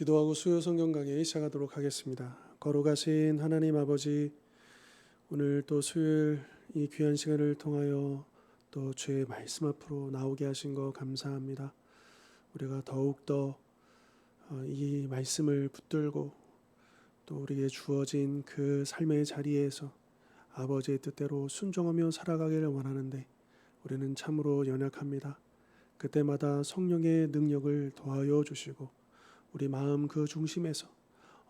기도하고 수요 성경 강의 시작하도록 하겠습니다. 거룩하신 하나님 아버지, 오늘 또 수요일 이 귀한 시간을 통하여 또 주의 말씀 앞으로 나오게 하신 거 감사합니다. 우리가 더욱더 이 말씀을 붙들고 또 우리에게 주어진 그 삶의 자리에서 아버지의 뜻대로 순종하며 살아가기를 원하는데 우리는 참으로 연약합니다. 그때마다 성령의 능력을 더하여 주시고 우리 마음 그 중심에서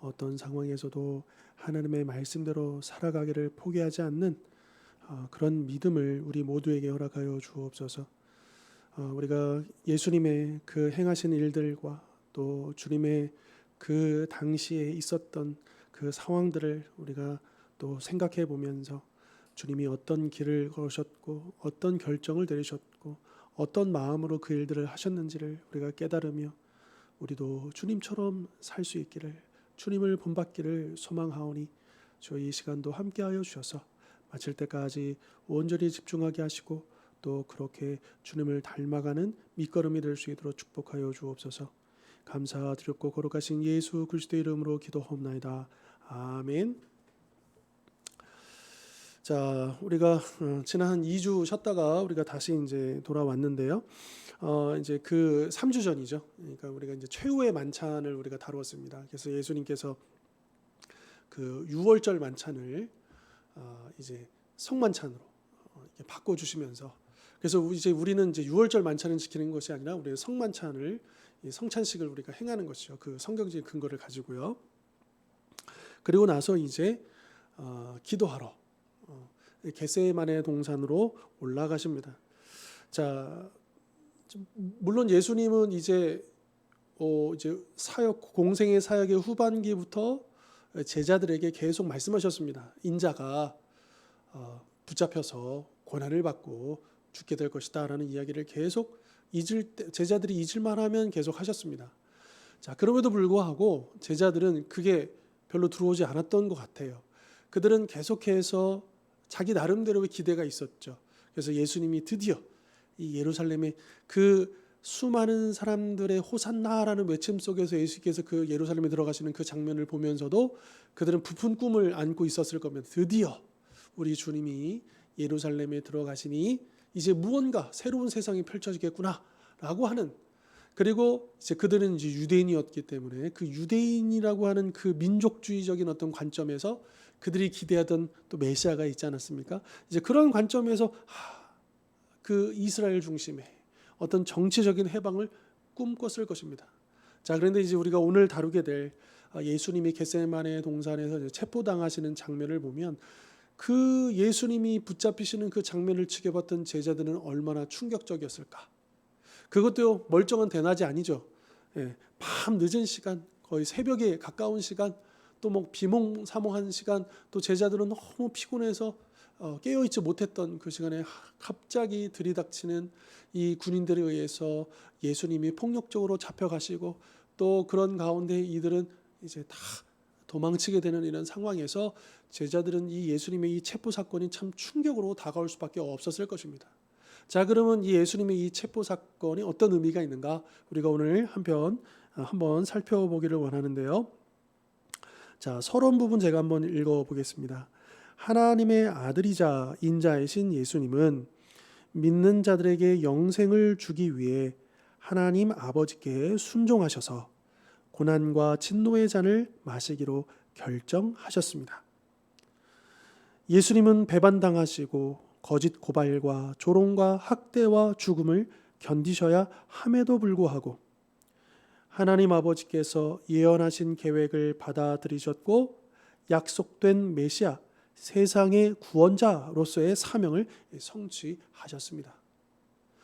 어떤 상황에서도 하나님의 말씀대로 살아가기를 포기하지 않는 그런 믿음을 우리 모두에게 허락하여 주옵소서. 우리가 예수님의 그 행하신 일들과 또 주님의 그 당시에 있었던 그 상황들을 우리가 또 생각해 보면서 주님이 어떤 길을 걸으셨고 어떤 결정을 내리셨고 어떤 마음으로 그 일들을 하셨는지를 우리가 깨달으며 우리도 주님처럼 살 수 있기를, 주님을 본받기를 소망하오니 저희 이 시간도 함께하여 주셔서 마칠 때까지 온전히 집중하게 하시고 또 그렇게 주님을 닮아가는 밑거름이 될 수 있도록 축복하여 주옵소서. 감사드렸고 거룩하신 예수 그리스도의 이름으로 기도하옵나이다. 아멘. 자, 우리가 지난 한 2주 쉬었다가 우리가 다시 이제 돌아왔는데요. 이제 그 3주 전이죠. 그러니까 우리가 이제 최후의 만찬을 우리가 다루었습니다. 그래서 예수님께서 그 6월절 만찬을 이제 성만찬으로 이렇게 바꿔 주시면서, 그래서 이제 우리는 이제 6월절 만찬을 지키는 것이 아니라 우리는 성만찬을, 이 성찬식을 우리가 행하는 것이죠. 그 성경적인 근거를 가지고요. 그리고 나서 이제 기도하러 겟세마네 동산으로 올라가십니다. 자, 물론 예수님은 이제 사역, 공생의 사역의 후반기부터 제자들에게 계속 말씀하셨습니다. 인자가 붙잡혀서 고난을 받고 죽게 될 것이다라는 이야기를 계속 제자들이 잊을만 하면 계속 하셨습니다. 자, 그럼에도 불구하고 제자들은 그게 별로 들어오지 않았던 것 같아요. 그들은 계속해서 자기 나름대로의 기대가 있었죠. 그래서 예수님이 드디어 이 예루살렘의 그 수많은 사람들의 호산나라는 외침 속에서 예수께서 그 예루살렘에 들어가시는 그 장면을 보면서도 그들은 부푼 꿈을 안고 있었을 겁니다. 드디어 우리 주님이 예루살렘에 들어가시니 이제 무언가 새로운 세상이 펼쳐지겠구나라고 하는, 그리고 이제 그들은 이제 유대인이었기 때문에 그 유대인이라고 하는 그 민족주의적인 어떤 관점에서 그들이 기대하던 또 메시아가 있지 않았습니까? 이제 그런 관점에서 그 이스라엘 중심의 어떤 정치적인 해방을 꿈꿨을 것입니다. 자, 그런데 이제 우리가 오늘 다루게 될 예수님이 겟세마네 동산에서 체포당하시는 장면을 보면 그 예수님이 붙잡히시는 그 장면을 지켜봤던 제자들은 얼마나 충격적이었을까. 그것도 멀쩡한 대낮이 아니죠. 밤 늦은 시간, 거의 새벽에 가까운 시간, 또 뭐 비몽사몽한 시간, 또 제자들은 너무 피곤해서 깨어있지 못했던 그 시간에 갑자기 들이닥치는 이 군인들에 의해서 예수님이 폭력적으로 잡혀가시고, 또 그런 가운데 이들은 이제 다 도망치게 되는 이런 상황에서 제자들은 이 예수님의 이 체포 사건이 참 충격으로 다가올 수밖에 없었을 것입니다. 자, 그러면 이 예수님의 이 체포 사건이 어떤 의미가 있는가, 우리가 오늘 한번 살펴보기를 원하는데요. 자, 서론 부분 제가 한번 읽어보겠습니다. 하나님의 아들이자 인자이신 예수님은 믿는 자들에게 영생을 주기 위해 하나님 아버지께 순종하셔서 고난과 진노의 잔을 마시기로 결정하셨습니다. 예수님은 배반당하시고 거짓 고발과 조롱과 학대와 죽음을 견디셔야 함에도 불구하고 하나님 아버지께서 예언하신 계획을 받아들이셨고 약속된 메시아, 세상의 구원자로서의 사명을 성취하셨습니다.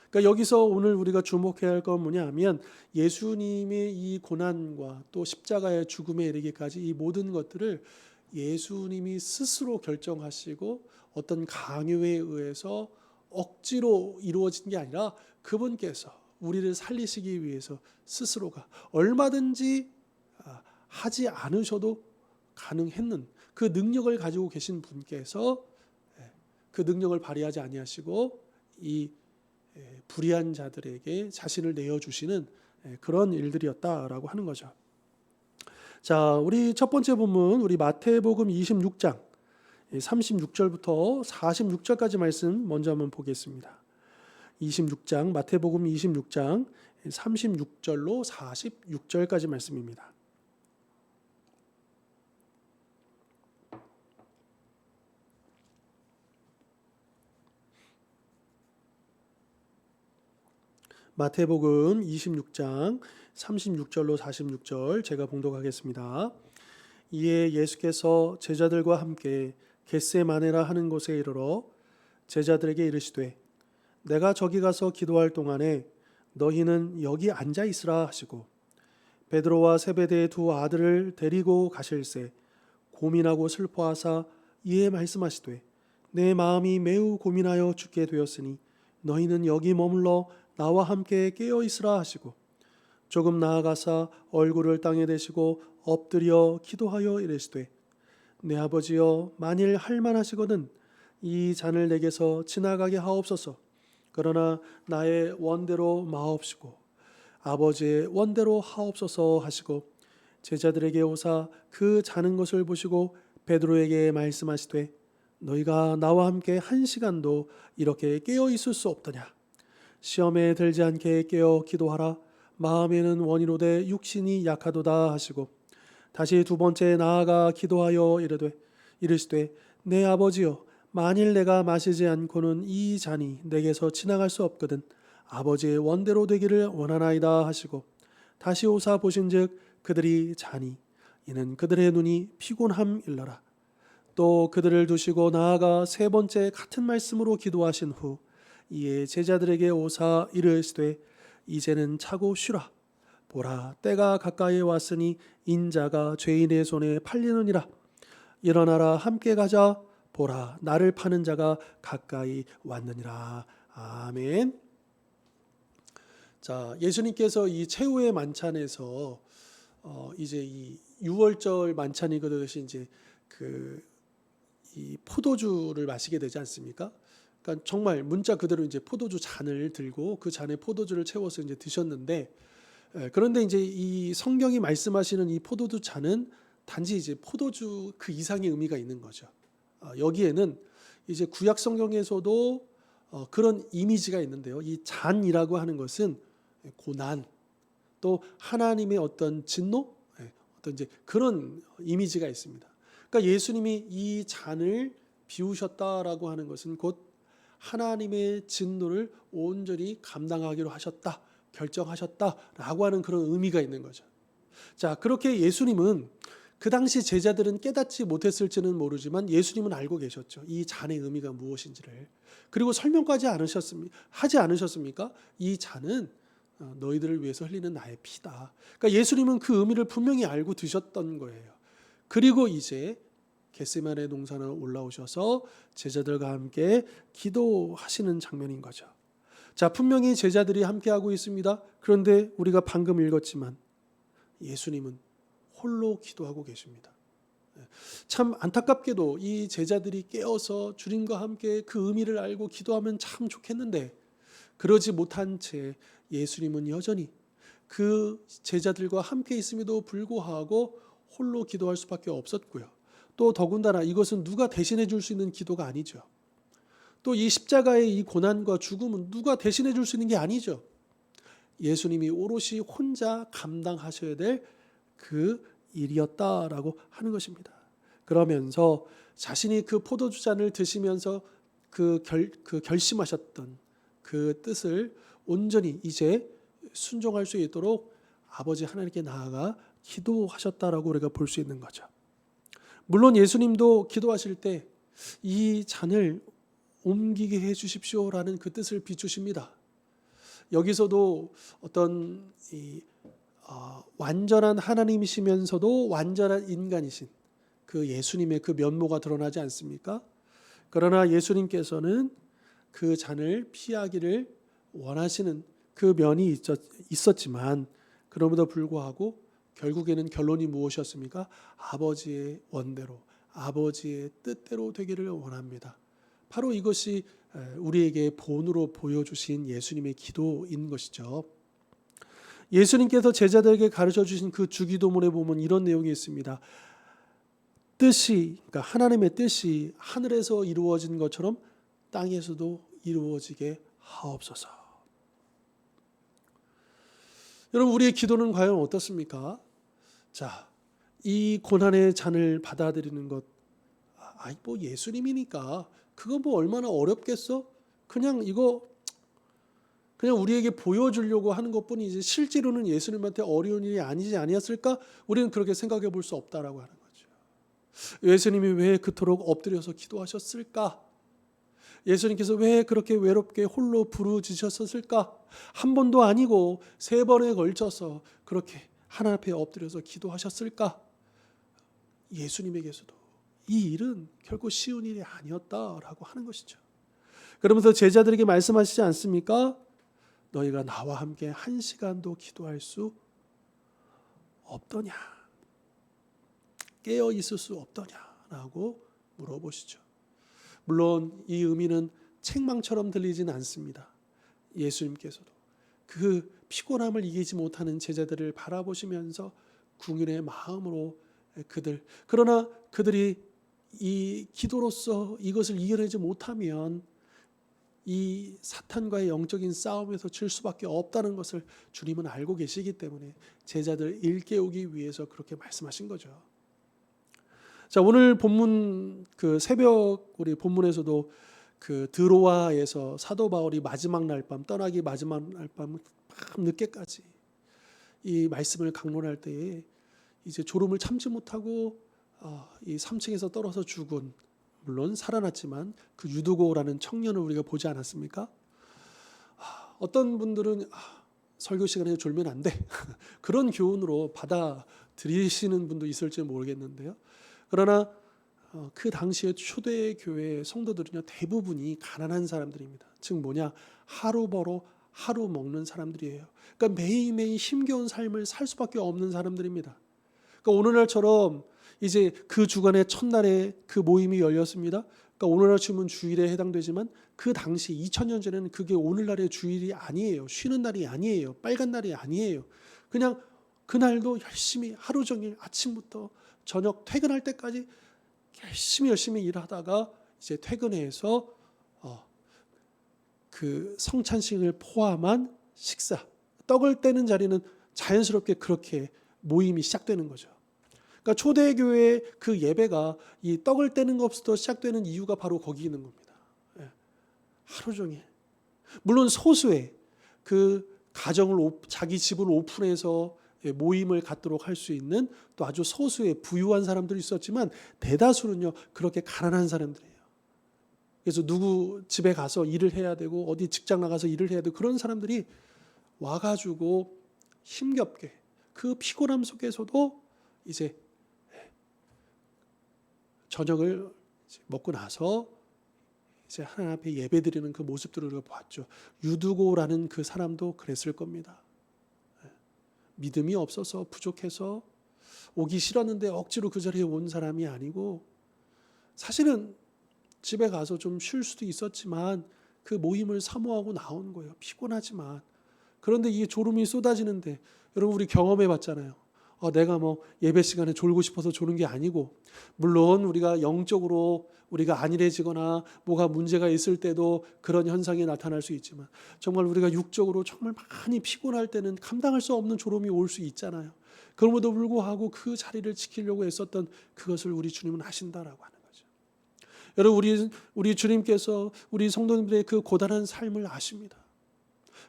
그러니까 여기서 오늘 우리가 주목해야 할 건 뭐냐면 예수님의 이 고난과 또 십자가의 죽음에 이르기까지 이 모든 것들을 예수님이 스스로 결정하시고 어떤 강요에 의해서 억지로 이루어진 게 아니라 그분께서 우리를 살리시기 위해서 스스로가 얼마든지 하지 않으셔도 가능했는 그 능력을 가지고 계신 분께서 그 능력을 발휘하지 아니하시고 이 불의한 자들에게 자신을 내어주시는 그런 일들이었다라고 하는 거죠. 자, 우리 첫 번째 본문 우리 마태복음 26장 36절부터 46절까지 말씀 먼저 한번 보겠습니다. 26장 마태복음 26장 36절로 46절까지 말씀입니다. 마태복음 26장 36절로 46절 제가 봉독하겠습니다. 이에 예수께서 제자들과 함께 겟세마네라 하는 곳에 이르러 제자들에게 이르시되 내가 저기 가서 기도할 동안에 너희는 여기 앉아 있으라 하시고 베드로와 세베대의 두 아들을 데리고 가실새 고민하고 슬퍼하사 이에 말씀하시되 내 마음이 매우 고민하여 죽게 되었으니 너희는 여기 머물러 나와 함께 깨어 있으라 하시고 조금 나아가사 얼굴을 땅에 대시고 엎드려 기도하여 이르시되 내 아버지여 만일 할만하시거든 이 잔을 내게서 지나가게 하옵소서. 그러나 나의 원대로 마옵시고 아버지의 원대로 하옵소서 하시고 제자들에게 오사 그 자는 것을 보시고 베드로에게 말씀하시되 너희가 나와 함께 1시간도 이렇게 깨어 있을 수 없더냐. 시험에 들지 않게 깨어 기도하라. 마음에는 원이로되 육신이 약하도다 하시고 다시 두 번째 나아가 기도하여 이르시되 내 아버지여 만일 내가 마시지 않고는 이 잔이 내게서 지나갈 수 없거든 아버지의 원대로 되기를 원하나이다 하시고 다시 오사 보신즉 그들이 자니 이는 그들의 눈이 피곤함일러라. 또 그들을 두시고 나아가 세 번째 같은 말씀으로 기도하신 후 이에 제자들에게 오사 이르시되 이제는 차고 쉬라. 보라 때가 가까이 왔으니 인자가 죄인의 손에 팔리느니라. 일어나라 함께 가자. 보라 나를 파는 자가 가까이 왔느니라. 아멘. 자, 예수님께서 이 최후의 만찬에서 이제 이 6월절 만찬이 그것이 이제 이 포도주를 마시게 되지 않습니까? 그러니까 정말 문자 그대로 이제 포도주 잔을 들고 그 잔에 포도주를 채워서 이제 드셨는데 그런데 이제 이 성경이 말씀하시는 이 포도주 잔은 단지 이제 포도주 그 이상의 의미가 있는 거죠. 여기에는 이제 구약 성경에서도 그런 이미지가 있는데요. 이 잔이라고 하는 것은 고난 또 하나님의 어떤 진노, 어떤 이제 그런 이미지가 있습니다. 그러니까 예수님이 이 잔을 비우셨다라고 하는 것은 곧 하나님의 진노를 온전히 감당하기로 하셨다, 결정하셨다라고 하는 그런 의미가 있는 거죠. 자, 그렇게 예수님은 그 당시 제자들은 깨닫지 못했을지는 모르지만 예수님은 알고 계셨죠. 이 잔의 의미가 무엇인지를. 그리고 설명까지 하지 않으셨습니까? 이 잔은 너희들을 위해서 흘리는 나의 피다. 그러니까 예수님은 그 의미를 분명히 알고 드셨던 거예요. 그리고 이제 겟세마네 동산에 올라오셔서 제자들과 함께 기도하시는 장면인 거죠. 자, 분명히 제자들이 함께하고 있습니다. 그런데 우리가 방금 읽었지만 예수님은 홀로 기도하고 계십니다. 참 안타깝게도 이 제자들이 깨어서 주님과 함께 그 의미를 알고 기도하면 참 좋겠는데 그러지 못한 채 예수님은 여전히 그 제자들과 함께 있음에도 불구하고 홀로 기도할 수밖에 없었고요. 또 더군다나 이것은 누가 대신해 줄 수 있는 기도가 아니죠. 또 이 십자가의 이 고난과 죽음은 누가 대신해 줄 수 있는 게 아니죠. 예수님이 오롯이 혼자 감당하셔야 될 그 일이었다라고 하는 것입니다. 그러면서 자신이 그 포도주 잔을 드시면서 결심하셨던 그 뜻을 온전히 이제 순종할 수 있도록 아버지 하나님께 나아가 기도하셨다라고 우리가 볼 수 있는 거죠. 물론 예수님도 기도하실 때 이 잔을 옮기게 해 주십시오라는 그 뜻을 비추십니다. 여기서도 어떤 완전한 하나님이시면서도 완전한 인간이신 그 예수님의 그 면모가 드러나지 않습니까? 그러나 예수님께서는 그 잔을 피하기를 원하시는 그 면이 있었지만 그럼에도 불구하고 결국에는 결론이 무엇이었습니까? 아버지의 원대로, 아버지의 뜻대로 되기를 원합니다. 바로 이것이 우리에게 본으로 보여주신 예수님의 기도인 것이죠. 예수님께서 제자들에게 가르쳐 주신 그 주기도문에 보면 이런 내용이 있습니다. 뜻이, 그러니까 하나님의 뜻이 하늘에서 이루어진 것처럼 땅에서도 이루어지게 하옵소서. 여러분, 우리의 기도는 과연 어떻습니까? 자, 이 고난의 잔을 받아들이는 것, 뭐 예수님이니까 그거 뭐 얼마나 어렵겠어? 그냥 우리에게 보여주려고 하는 것뿐이지 실제로는 예수님한테 어려운 일이 아니지 아니었을까? 우리는 그렇게 생각해 볼 수 없다라고 하는 거죠. 예수님이 왜 그토록 엎드려서 기도하셨을까? 예수님께서 왜 그렇게 외롭게 홀로 부르짖으셨을까? 한 번도 아니고 3번에 걸쳐서 그렇게 하나님 앞에 엎드려서 기도하셨을까? 예수님에게서도 이 일은 결코 쉬운 일이 아니었다라고 하는 것이죠. 그러면서 제자들에게 말씀하시지 않습니까? 너희가 나와 함께 1시간도 기도할 수 없더냐? 깨어 있을 수 없더냐라고 물어보시죠. 물론 이 의미는 책망처럼 들리진 않습니다. 예수님께서도 그 피곤함을 이기지 못하는 제자들을 바라보시면서 궁일의 마음으로 그러나 그들이 이 기도로서 이것을 이겨내지 못하면 이 사탄과의 영적인 싸움에서 질 수밖에 없다는 것을 주님은 알고 계시기 때문에 제자들을 일깨우기 위해서 그렇게 말씀하신 거죠. 자, 오늘 본문 그 새벽 우리 본문에서도 그 드로아에서 사도 바울이 마지막 날밤 떠나기 마지막 날밤 밤 늦게까지 이 말씀을 강론할 때에 이제 졸음을 참지 못하고 이 3층에서 떨어져 죽은, 물론 살아났지만 그 유두고라는 청년을 우리가 보지 않았습니까? 어떤 분들은 설교 시간에 졸면 안 돼 그런 교훈으로 받아들이시는 분도 있을지 모르겠는데요. 그러나 그 당시에 초대교회 성도들은요, 대부분이 가난한 사람들입니다. 즉 뭐냐, 하루 벌어 하루 먹는 사람들이에요. 그러니까 매일매일 힘겨운 삶을 살 수밖에 없는 사람들입니다. 그러니까 오늘날처럼 이제 그 주간의 첫날에 그 모임이 열렸습니다. 그러니까 오늘날 치면 주일에 해당되지만 그 당시 2000년 전에는 그게 오늘날의 주일이 아니에요. 쉬는 날이 아니에요. 빨간 날이 아니에요. 그냥 그날도 열심히 하루 종일 아침부터 저녁 퇴근할 때까지 열심히 일하다가 이제 퇴근해서 그 성찬식을 포함한 식사, 떡을 떼는 자리는 자연스럽게 그렇게 모임이 시작되는 거죠. 그러니까 초대교회의 그 예배가 이 떡을 떼는 것부터 시작되는 이유가 바로 거기 있는 겁니다. 하루 종일. 물론 소수의 그 가정을 자기 집을 오픈해서 모임을 갖도록 할 수 있는 또 아주 소수의 부유한 사람들이 있었지만 대다수는요 그렇게 가난한 사람들이에요. 그래서 누구 집에 가서 일을 해야 되고 어디 직장 나가서 일을 해야 되고 그런 사람들이 와가지고 힘겹게 그 피곤함 속에서도 이제 저녁을 먹고 나서 이제 하나님 앞에 예배드리는 그 모습들을 우리가 봤죠. 유두고라는 그 사람도 그랬을 겁니다. 믿음이 없어서 부족해서 오기 싫었는데 억지로 그 자리에 온 사람이 아니고 사실은 집에 가서 좀 쉴 수도 있었지만 그 모임을 사모하고 나온 거예요. 피곤하지만. 그런데 이게 졸음이 쏟아지는데 여러분 우리 경험해 봤잖아요. 내가 뭐 예배 시간에 졸고 싶어서 조는 게 아니고, 물론 우리가 영적으로 우리가 안일해지거나 뭐가 문제가 있을 때도 그런 현상이 나타날 수 있지만 정말 우리가 육적으로 정말 많이 피곤할 때는 감당할 수 없는 졸음이 올 수 있잖아요. 그럼에도 불구하고 그 자리를 지키려고 애썼던 그것을 우리 주님은 아신다라고 하는 거죠. 여러분 우리 주님께서 우리 성도님들의 그 고단한 삶을 아십니다.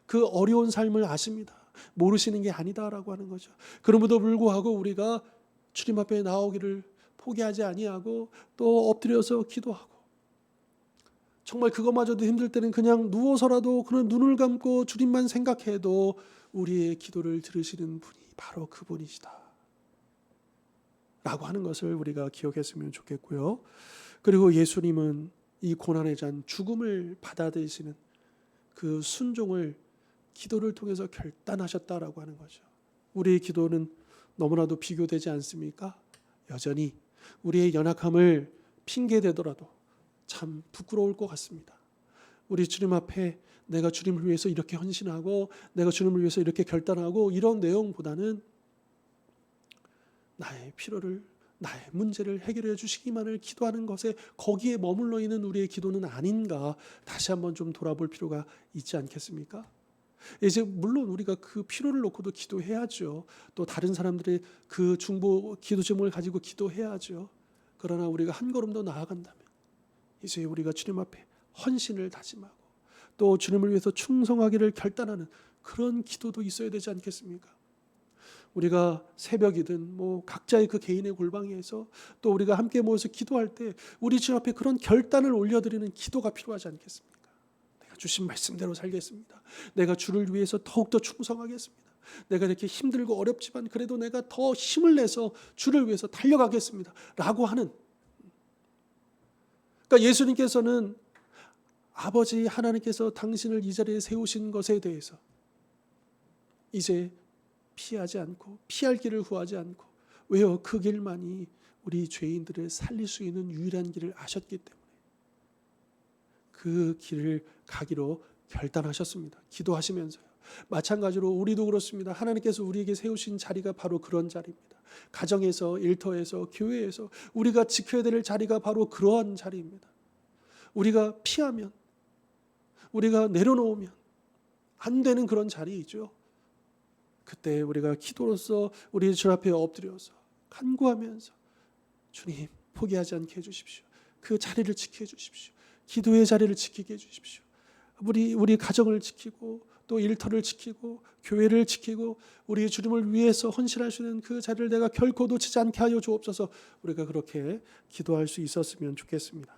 그 어려운 삶을 아십니다. 모르시는 게 아니다라고 하는 거죠. 그럼에도 불구하고 우리가 주님 앞에 나오기를 포기하지 아니하고 또 엎드려서 기도하고, 정말 그것마저도 힘들 때는 그냥 누워서라도 그런 눈을 감고 주님만 생각해도 우리의 기도를 들으시는 분이 바로 그분이시다 라고 하는 것을 우리가 기억했으면 좋겠고요. 그리고 예수님은 이 고난의 잔 죽음을 받아들이시는 그 순종을 기도를 통해서 결단하셨다라고 하는 거죠. 우리의 기도는 너무나도 비교되지 않습니까? 여전히 우리의 연약함을 핑계대더라도 참 부끄러울 것 같습니다. 우리 주님 앞에 내가 주님을 위해서 이렇게 헌신하고 내가 주님을 위해서 이렇게 결단하고 이런 내용보다는 나의 필요를 나의 문제를 해결해 주시기만을 기도하는 것에 거기에 머물러 있는 우리의 기도는 아닌가 다시 한번 좀 돌아볼 필요가 있지 않겠습니까? 이제 물론 우리가 그 필요를 놓고도 기도해야죠. 또 다른 사람들의 그 중보 기도 제목을 가지고 기도해야죠. 그러나 우리가 한 걸음 더 나아간다면 이제 우리가 주님 앞에 헌신을 다짐하고 또 주님을 위해서 충성하기를 결단하는 그런 기도도 있어야 되지 않겠습니까? 우리가 새벽이든 뭐 각자의 그 개인의 골방에서 또 우리가 함께 모여서 기도할 때 우리 주 앞에 그런 결단을 올려드리는 기도가 필요하지 않겠습니까? 내가 주신 말씀대로 살겠습니다. 내가 주를 위해서 더욱더 충성하겠습니다. 내가 이렇게 힘들고 어렵지만 그래도 내가 더 힘을 내서 주를 위해서 달려가겠습니다. 라고 하는, 그러니까 예수님께서는 아버지 하나님께서 당신을 이 자리에 세우신 것에 대해서 이제 피하지 않고 피할 길을 구하지 않고, 왜요? 그 길만이 우리 죄인들을 살릴 수 있는 유일한 길을 아셨기 때문에 그 길을 가기로 결단하셨습니다. 기도하시면서요. 마찬가지로 우리도 그렇습니다. 하나님께서 우리에게 세우신 자리가 바로 그런 자리입니다. 가정에서, 일터에서, 교회에서 우리가 지켜야 될 자리가 바로 그러한 자리입니다. 우리가 피하면, 우리가 내려놓으면 안 되는 그런 자리이죠. 그때 우리가 기도로서 우리 주 앞에 엎드려서 간구하면서 주님 포기하지 않게 해주십시오. 그 자리를 지켜 주십시오. 기도의 자리를 지키게 해주십시오. 우리 가정을 지키고 또 일터를 지키고 교회를 지키고 우리 주님을 위해서 헌신할 수 있는 그 자리를 내가 결코 놓치지 않게 하여 주옵소서. 우리가 그렇게 기도할 수 있었으면 좋겠습니다.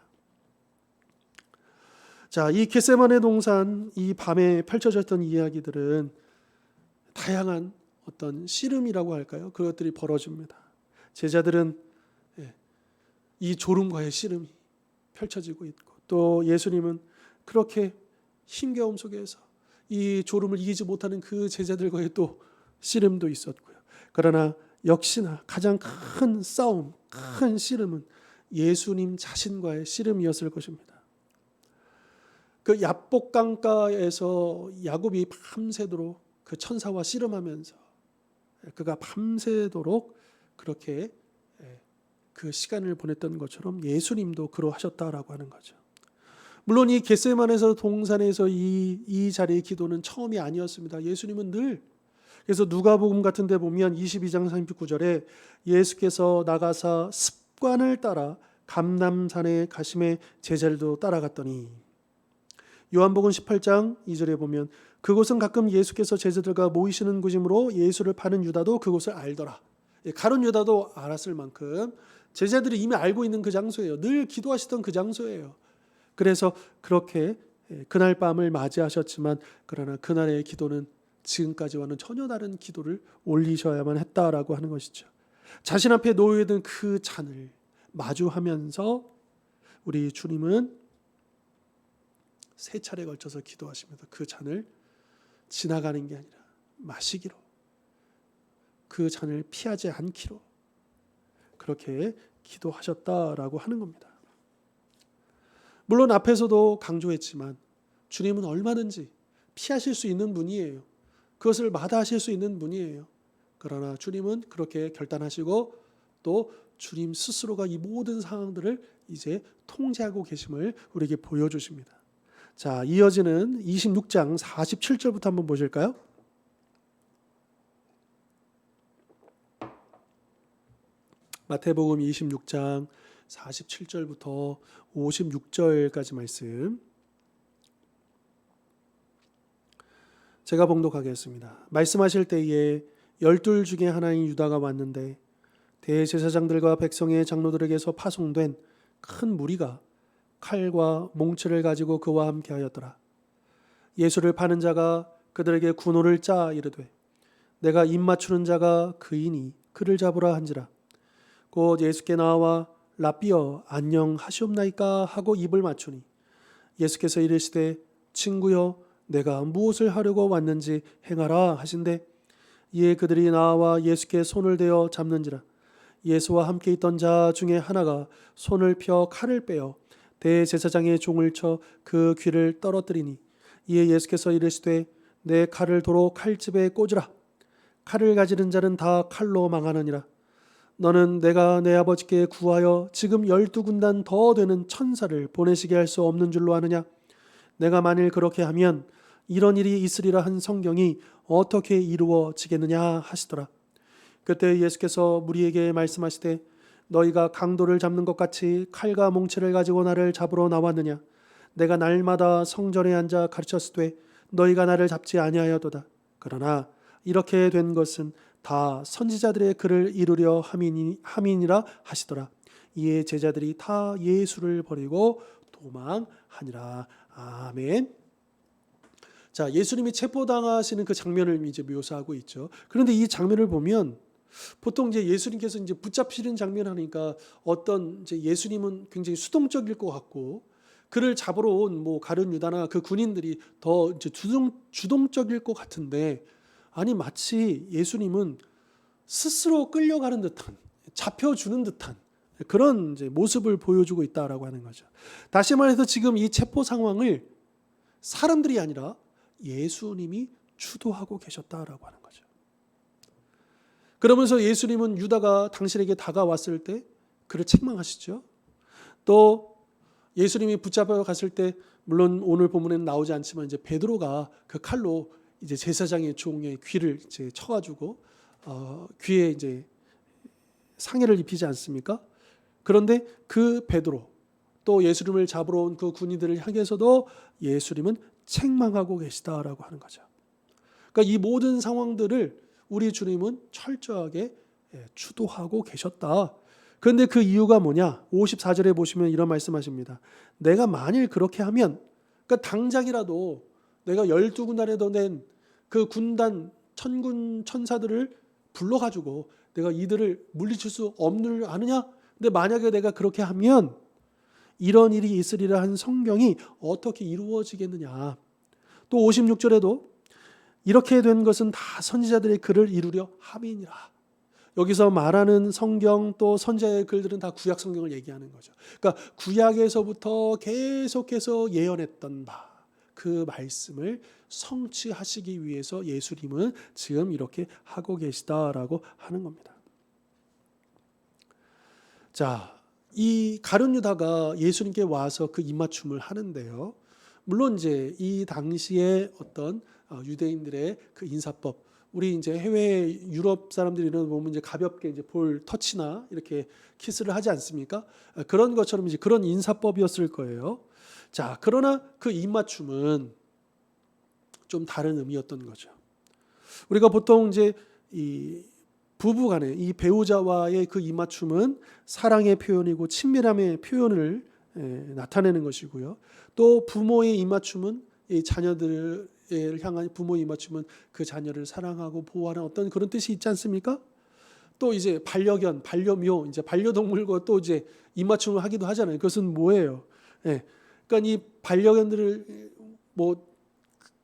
자, 이 겟세마네 동산 이 밤에 펼쳐졌던 이야기들은 다양한 어떤 씨름이라고 할까요? 그것들이 벌어집니다. 제자들은 이 졸음과의 씨름이 펼쳐지고 있고 또 예수님은 그렇게 힘겨움 속에서 이 졸음을 이기지 못하는 그 제자들과의 또 씨름도 있었고요. 그러나 역시나 가장 큰 싸움, 큰 씨름은 예수님 자신과의 씨름이었을 것입니다. 그 야복강가에서 야곱이 밤새도록 그 천사와 씨름하면서 그가 밤새도록 그렇게 그 시간을 보냈던 것처럼 예수님도 그러하셨다라고 하는 거죠. 물론 이 겟세마네에서 동산에서 이 자리의 기도는 처음이 아니었습니다. 예수님은 늘, 그래서 누가복음 같은 데 보면 22장 39절에 예수께서 나가사 습관을 따라 감람산에 가심에 제자들도 따라갔더니, 요한복음 18장 2절에 보면 그곳은 가끔 예수께서 제자들과 모이시는 곳이므로 예수를 파는 유다도 그곳을 알더라. 가룟 유다도 알았을 만큼 제자들이 이미 알고 있는 그 장소예요. 늘 기도하시던 그 장소예요. 그래서 그렇게 그날 밤을 맞이하셨지만 그러나 그날의 기도는 지금까지와는 전혀 다른 기도를 올리셔야만 했다라고 하는 것이죠. 자신 앞에 놓여있는 그 잔을 마주하면서 우리 주님은 세 차례에 걸쳐서 기도하시면서 그 잔을 지나가는 게 아니라 마시기로, 그 잔을 피하지 않기로 그렇게 기도하셨다라고 하는 겁니다. 물론 앞에서도 강조했지만 주님은 얼마든지 피하실 수 있는 분이에요. 그것을 마다하실 수 있는 분이에요. 그러나 주님은 그렇게 결단하시고 또 주님 스스로가 이 모든 상황들을 이제 통제하고 계심을 우리에게 보여주십니다. 자, 이어지는 26장 47절부터 한번 보실까요? 마태복음 26장 47절부터 56절까지 말씀 제가 봉독하겠습니다. 말씀하실 때에 12 중에 하나인 유다가 왔는데 대제사장들과 백성의 장로들에게서 파송된 큰 무리가 칼과 몽치를 가지고 그와 함께 하였더라. 예수를 파는 자가 그들에게 군호를 짜 이르되 내가 입 맞추는 자가 그이니 그를 잡으라 한지라. 곧 예수께 나와 라삐어 안녕하시옵나이까 하고 입을 맞추니 예수께서 이르시되 친구여 내가 무엇을 하려고 왔는지 행하라 하신대 이에 그들이 나와 예수께 손을 대어 잡는지라. 예수와 함께 있던 자 중에 하나가 손을 펴 칼을 빼어 대제사장의 종을 쳐 그 귀를 떨어뜨리니 이에 예수께서 이르시되 내 칼을 도로 칼집에 꽂으라. 칼을 가지는 자는 다 칼로 망하느니라. 너는 내가 내 아버지께 구하여 지금 12군단 더 되는 천사를 보내시게 할 수 없는 줄로 아느냐. 내가 만일 그렇게 하면 이런 일이 있으리라 한 성경이 어떻게 이루어지겠느냐 하시더라. 그때 예수께서 무리에게 말씀하시되 너희가 강도를 잡는 것 같이 칼과 몽치를 가지고 나를 잡으러 나왔느냐. 내가 날마다 성전에 앉아 가르쳤으되 너희가 나를 잡지 아니하였도다. 그러나 이렇게 된 것은 다 선지자들의 글을 이루려 함이니라 하시더라. 이에 제자들이 다 예수를 버리고 도망하니라. 아멘. 자, 예수님이 체포당하시는 그 장면을 이제 묘사하고 있죠. 그런데 이 장면을 보면 보통 이제 예수님께서 이제 붙잡히는 장면 하니까 어떤 이제 예수님은 굉장히 수동적일 것 같고 그를 잡으러 온 뭐 가룟 유다나 그 군인들이 더 이제 주동적일 것 같은데 아니 마치 예수님은 스스로 끌려가는 듯한 잡혀주는 듯한 그런 이제 모습을 보여주고 있다라고 하는 거죠. 다시 말해서 지금 이 체포 상황을 사람들이 아니라 예수님이 주도하고 계셨다라고 하는 거죠. 그러면서 예수님은 유다가 당신에게 다가왔을 때 그를 책망하시죠. 또 예수님이 붙잡혀 갔을 때 물론 오늘 본문에는 나오지 않지만 이제 베드로가 그 칼로 이제 제사장의 종의 귀를 이제 쳐가지고 귀에 이제 상해를 입히지 않습니까? 그런데 그 베드로 또 예수님을 잡으러 온 그 군인들을 향해서도 예수님은 책망하고 계시다라고 하는 거죠. 그러니까 이 모든 상황들을 우리 주님은 철저하게 주도하고 계셨다. 그런데 그 이유가 뭐냐? 54절에 보시면 이런 말씀하십니다. 내가 만일 그렇게 하면 그러니까 당장이라도 내가 12군단에 낸 그 군단 천군 천사들을 불러가지고 내가 이들을 물리칠 수 없는 아느냐? 근데 만약에 내가 그렇게 하면 이런 일이 있으리라 한 성경이 어떻게 이루어지겠느냐. 또 56절에도 이렇게 된 것은 다 선지자들의 글을 이루려 함이니라. 여기서 말하는 성경 또 선지자의 글들은 다 구약 성경을 얘기하는 거죠. 그러니까 구약에서부터 계속해서 예언했던 바 그 말씀을 성취하시기 위해서 예수님은 지금 이렇게 하고 계시다라고 하는 겁니다. 자, 이 가룟 유다가 예수님께 와서 그 입맞춤을 하는데요. 물론 이제 이 당시에 어떤 유대인들의 그 인사법, 우리 이제 해외 유럽 사람들이 보면 이제 가볍게 이제 볼 터치나 이렇게 키스를 하지 않습니까? 그런 것처럼 이제 그런 인사법이었을 거예요. 자, 그러나 그 입맞춤은 좀 다른 의미였던 거죠. 우리가 보통 이제 이 부부간에 이 배우자와의 그 입맞춤은 사랑의 표현이고 친밀함의 표현을 나타내는 것이고요. 또 부모의 입맞춤은 이 자녀들을 향한 부모의 입맞춤은 그 자녀를 사랑하고 보호하는 어떤 그런 뜻이 있지 않습니까? 또 이제 반려견, 반려묘, 이제 반려동물과 또 이제 입맞춤을 하기도 하잖아요. 그것은 뭐예요? 그러니까 이 반려견들을 뭐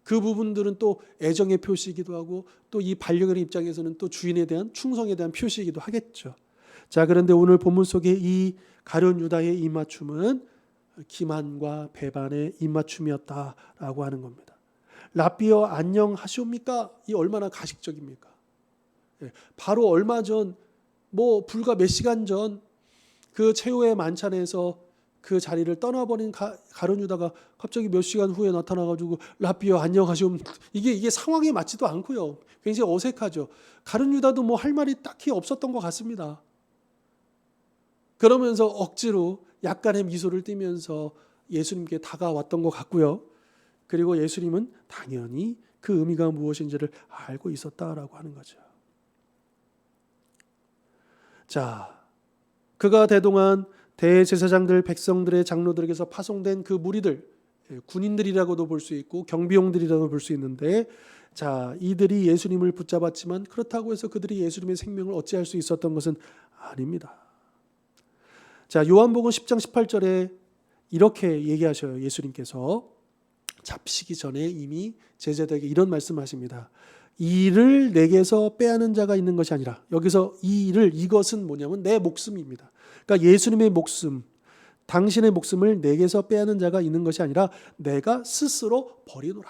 그 부분들은 또 애정의 표시이기도 하고 또 이 반려견의 입장에서는 또 주인에 대한 충성에 대한 표시이기도 하겠죠. 자, 그런데 오늘 본문 속에 이 가룟 유다의 입맞춤은 기만과 배반의 입맞춤이었다라고 하는 겁니다. 라삐어 안녕하시옵니까? 이 얼마나 가식적입니까? 바로 얼마 전, 뭐 불과 몇 시간 전 그 최후의 만찬에서 그 자리를 떠나버린 가룟 유다가 갑자기 몇 시간 후에 나타나가지고 라삐어 안녕하시옵. 이게 상황에 맞지도 않고요. 굉장히 어색하죠. 가룟 유다도 뭐 할 말이 딱히 없었던 것 같습니다. 그러면서 억지로 약간의 미소를 띠면서 예수님께 다가왔던 것 같고요. 그리고 예수님은 당연히 그 의미가 무엇인지를 알고 있었다라고 하는 거죠. 자, 그가 대동한 대제사장들, 백성들의 장로들에게서 파송된 그 무리들, 군인들이라고도 볼 수 있고 경비용들이라고 볼 수 있는데, 자, 이들이 예수님을 붙잡았지만 그렇다고 해서 그들이 예수님의 생명을 어찌할 수 있었던 것은 아닙니다. 자, 요한복음 10장 18절에 이렇게 얘기하셔요. 예수님께서 잡히기 전에 이미 제자들에게 이런 말씀하십니다. 이 일을 내게서 빼앗는 자가 있는 것이 아니라, 여기서 이 일을, 이것은 뭐냐면 내 목숨입니다. 그러니까 예수님의 목숨, 당신의 목숨을 내게서 빼앗는 자가 있는 것이 아니라 내가 스스로 버리노라.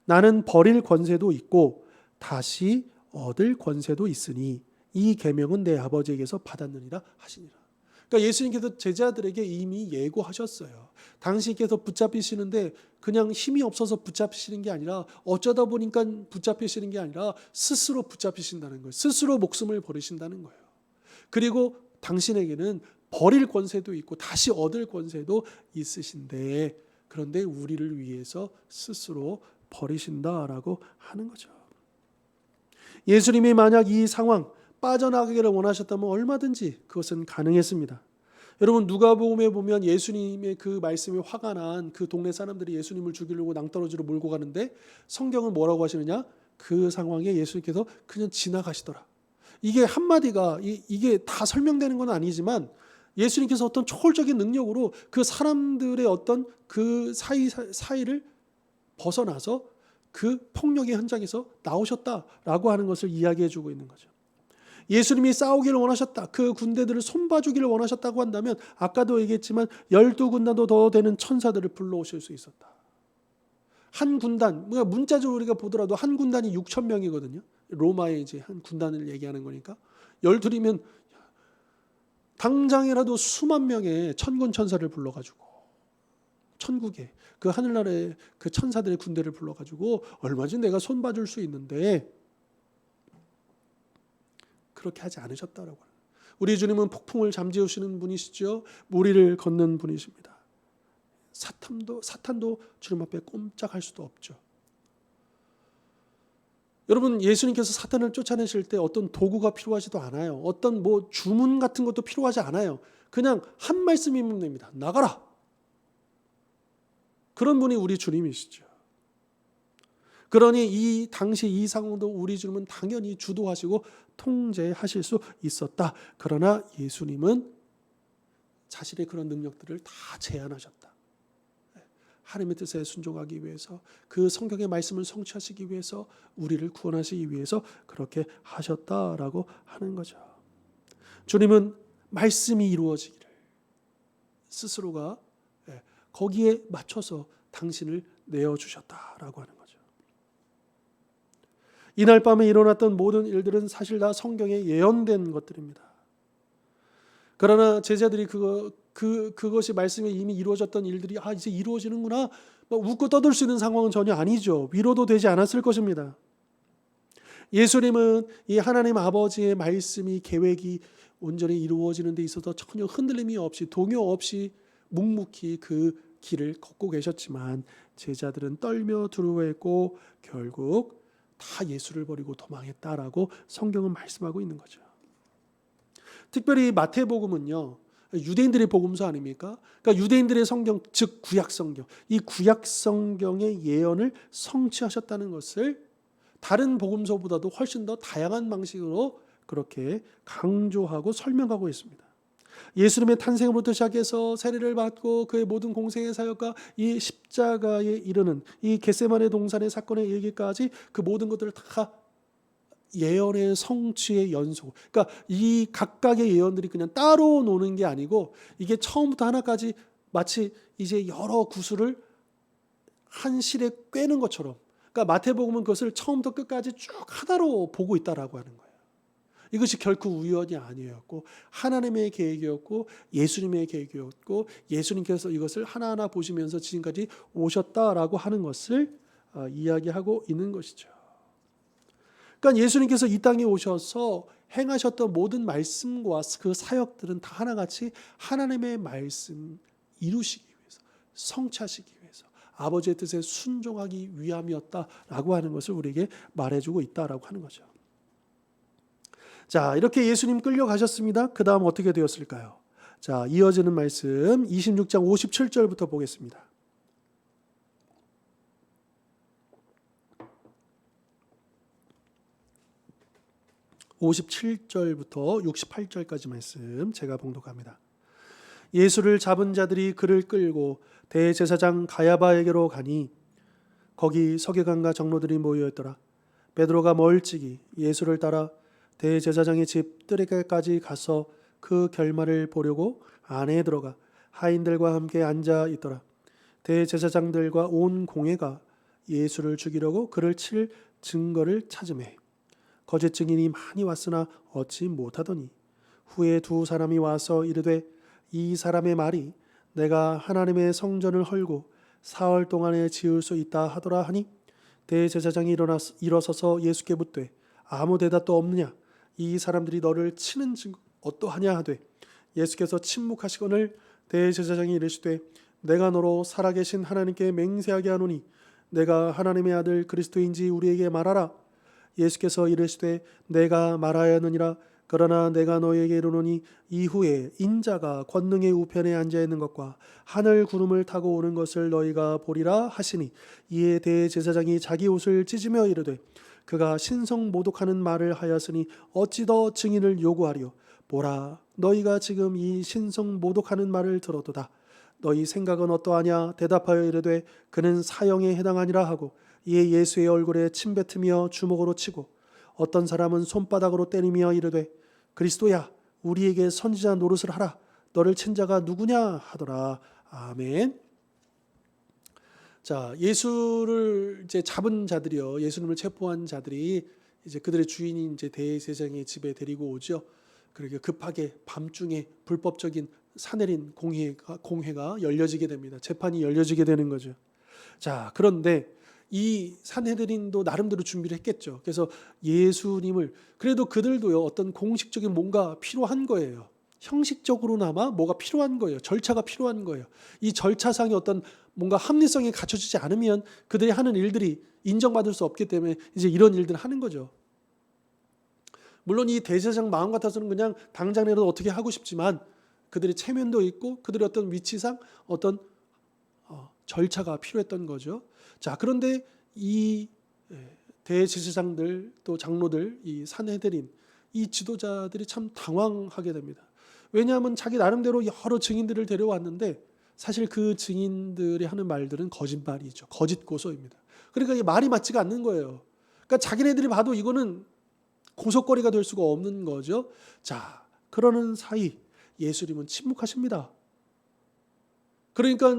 나는 버릴 권세도 있고 다시 얻을 권세도 있으니 이 계명은 내 아버지에게서 받았느니라 하시니라. 그러니까 예수님께서 제자들에게 이미 예고하셨어요. 당신께서 붙잡히시는데 그냥 힘이 없어서 붙잡히시는 게 아니라 어쩌다 보니까 붙잡히시는 게 아니라 스스로 붙잡히신다는 거예요. 스스로 목숨을 버리신다는 거예요. 그리고 당신에게는 버릴 권세도 있고 다시 얻을 권세도 있으신데 그런데 우리를 위해서 스스로 버리신다라고 하는 거죠. 예수님이 만약 이 상황 빠져나가기를 원하셨다면 얼마든지 그것은 가능했습니다. 여러분 누가복음에 보면 예수님의 그 말씀에 화가 난 그 동네 사람들이 예수님을 죽이려고 낭떠러지로 몰고 가는데 성경은 뭐라고 하시느냐? 그 상황에 예수님께서 그냥 지나가시더라. 이게 한마디가 이게 다 설명되는 건 아니지만 예수님께서 어떤 초월적인 능력으로 그 사람들의 어떤 그 사이를 벗어나서 그 폭력의 현장에서 나오셨다라고 하는 것을 이야기해 주고 있는 거죠. 예수님이 싸우기를 원하셨다. 그 군대들을 손봐주기를 원하셨다고 한다면 아까도 얘기했지만 12군단도 더 되는 천사들을 불러오실 수 있었다. 한 군단, 문자적으로 우리가 보더라도 한 군단이 6천 명이거든요. 로마의 이제 한 군단을 얘기하는 거니까 12이면 당장이라도 수만 명의 천군 천사를 불러가지고 천국에 그 하늘나라의 그 천사들의 군대를 불러가지고 얼마든지 내가 손봐줄 수 있는데 그렇게 하지 않으셨다라고. 우리 주님은 폭풍을 잠재우시는 분이시죠. 무리를 걷는 분이십니다. 사탄도 주님 앞에 꼼짝할 수도 없죠. 여러분 예수님께서 사탄을 쫓아내실 때 어떤 도구가 필요하지도 않아요. 어떤 주문 같은 것도 필요하지 않아요. 그냥 한 말씀이면 됩니다. 나가라. 그런 분이 우리 주님이시죠. 그러니 이 당시 이 상황도 우리 주님은 당연히 주도하시고 통제하실 수 있었다. 그러나 예수님은 자신의 그런 능력들을 다 제한하셨다. 하나님의 뜻에 순종하기 위해서 그 성경의 말씀을 성취하시기 위해서 우리를 구원하시기 위해서 그렇게 하셨다라고 하는 거죠. 주님은 말씀이 이루어지기를 스스로가 거기에 맞춰서 당신을 내어주셨다라고 하는 거죠. 이날 밤에 일어났던 모든 일들은 사실 다 성경에 예언된 것들입니다. 그러나 제자들이 그것이 말씀에 이미 이루어졌던 일들이 이제 이루어지는구나 웃고 떠들 수 있는 상황은 전혀 아니죠. 위로도 되지 않았을 것입니다. 예수님은 이 하나님 아버지의 말씀이 계획이 온전히 이루어지는 데 있어서 전혀 흔들림이 없이 동요 없이 묵묵히 그 길을 걷고 계셨지만 제자들은 떨며 두려워했고 결국 다 예수를 버리고 도망했다라고 성경은 말씀하고 있는 거죠. 특별히 마태복음은요. 유대인들의 복음서 아닙니까? 그러니까 유대인들의 성경, 즉 구약 성경, 이 구약 성경의 예언을 성취하셨다는 것을 다른 복음서보다도 훨씬 더 다양한 방식으로 그렇게 강조하고 설명하고 있습니다. 예수님의 탄생부터 시작해서 세례를 받고 그의 모든 공생의 사역과 이 십자가에 이르는 이 겟세마네 동산의 사건에 이르기까지 그 모든 것들을 다 예언의 성취의 연속. 그러니까 이 각각의 예언들이 그냥 따로 노는 게 아니고 이게 처음부터 하나까지 마치 이제 여러 구슬을 한 실에 꿰는 것처럼. 그러니까 마태복음은 그것을 처음부터 끝까지 쭉 하나로 보고 있다라고 하는 거예요. 이것이 결코 우연이 아니었고 하나님의 계획이었고 예수님의 계획이었고 예수님께서 이것을 하나하나 보시면서 지금까지 오셨다라고 하는 것을 이야기하고 있는 것이죠. 그러니까 예수님께서 이 땅에 오셔서 행하셨던 모든 말씀과 그 사역들은 다 하나같이 하나님의 말씀 이루시기 위해서 성취하시기 위해서 아버지의 뜻에 순종하기 위함이었다라고 하는 것을 우리에게 말해주고 있다라고 하는 거죠. 자, 이렇게 예수님 끌려가셨습니다. 그 다음 어떻게 되었을까요? 자, 이어지는 말씀 26장 57절부터 보겠습니다. (57절부터) (68절까지) 말씀 제가 봉독합니다. 예수를 잡은 자들이 그를 끌고 대제사장 가야바에게로 가니 거기 서기관과 장로들이 모여 있더라. 베드로가 멀찍이 예수를 따라 대제사장의 집 뜰에까지 가서 그 결말을 보려고 안에 들어가 하인들과 함께 앉아 있더라. 대제사장들과 온 공회가 예수를 죽이려고 그를 칠 증거를 찾으매 거짓 증인이 많이 왔으나 얻지 못하더니 후에 두 사람이 와서 이르되 이 사람의 말이 내가 하나님의 성전을 헐고 사흘 동안에 지을 수 있다 하더라 하니 대제사장이 일어서서 예수께 묻되 아무 대답도 없느냐 이 사람들이 너를 치는 증거 어떠하냐 하되 예수께서 침묵하시거늘 대제사장이 이르시되 내가 너로 살아계신 하나님께 맹세하게 하노니 내가 하나님의 아들 그리스도인지 우리에게 말하라. 예수께서 이르시되 내가 말하였느니라. 그러나 내가 너에게 이르노니 이후에 인자가 권능의 우편에 앉아 있는 것과 하늘 구름을 타고 오는 것을 너희가 보리라 하시니 이에 대제사장이 자기 옷을 찢으며 이르되 그가 신성 모독하는 말을 하였으니 어찌 더 증인을 요구하리요. 보라 너희가 지금 이 신성 모독하는 말을 들었도다. 너희 생각은 어떠하냐 대답하여 이르되 그는 사형에 해당하니라 하고 이에 예수의 얼굴에 침뱉으며 주먹으로 치고 어떤 사람은 손바닥으로 때리며 이르되 그리스도야 우리에게 선지자 노릇을 하라. 너를 친 자가 누구냐 하더라. 아멘. 자, 예수를 이제 잡은 자들이요, 예수님을 체포한 자들이 이제 그들의 주인인 이제 대제사장의 집에 데리고 오죠. 그렇게 급하게 밤중에 불법적인 사내린 공회가 열려지게 됩니다. 재판이 열려지게 되는 거죠. 자, 그런데 이 산헤드린도 나름대로 준비를 했겠죠. 그래서 예수님을 그래도 그들도요 어떤 공식적인 뭔가 필요한 거예요. 형식적으로나마 뭐가 필요한 거예요. 절차가 필요한 거예요. 이 절차상의 어떤 뭔가 합리성이 갖춰지지 않으면 그들이 하는 일들이 인정받을 수 없기 때문에 이제 이런 일들을 하는 거죠. 물론 이 대제사장 마음 같아서는 그냥 당장이라도 어떻게 하고 싶지만 그들의 체면도 있고 그들의 어떤 위치상 어떤 절차가 필요했던 거죠. 자, 그런데 이 대제사장들 또 장로들 이 산헤드린 이 지도자들이 참 당황하게 됩니다. 왜냐하면 자기 나름대로 여러 증인들을 데려왔는데 사실 그 증인들이 하는 말들은 거짓말이죠. 거짓 고소입니다. 그러니까 이 말이 맞지가 않는 거예요. 그러니까 자기네들이 봐도 이거는 고소거리가 될 수가 없는 거죠. 자, 그러는 사이 예수님은 침묵하십니다. 그러니까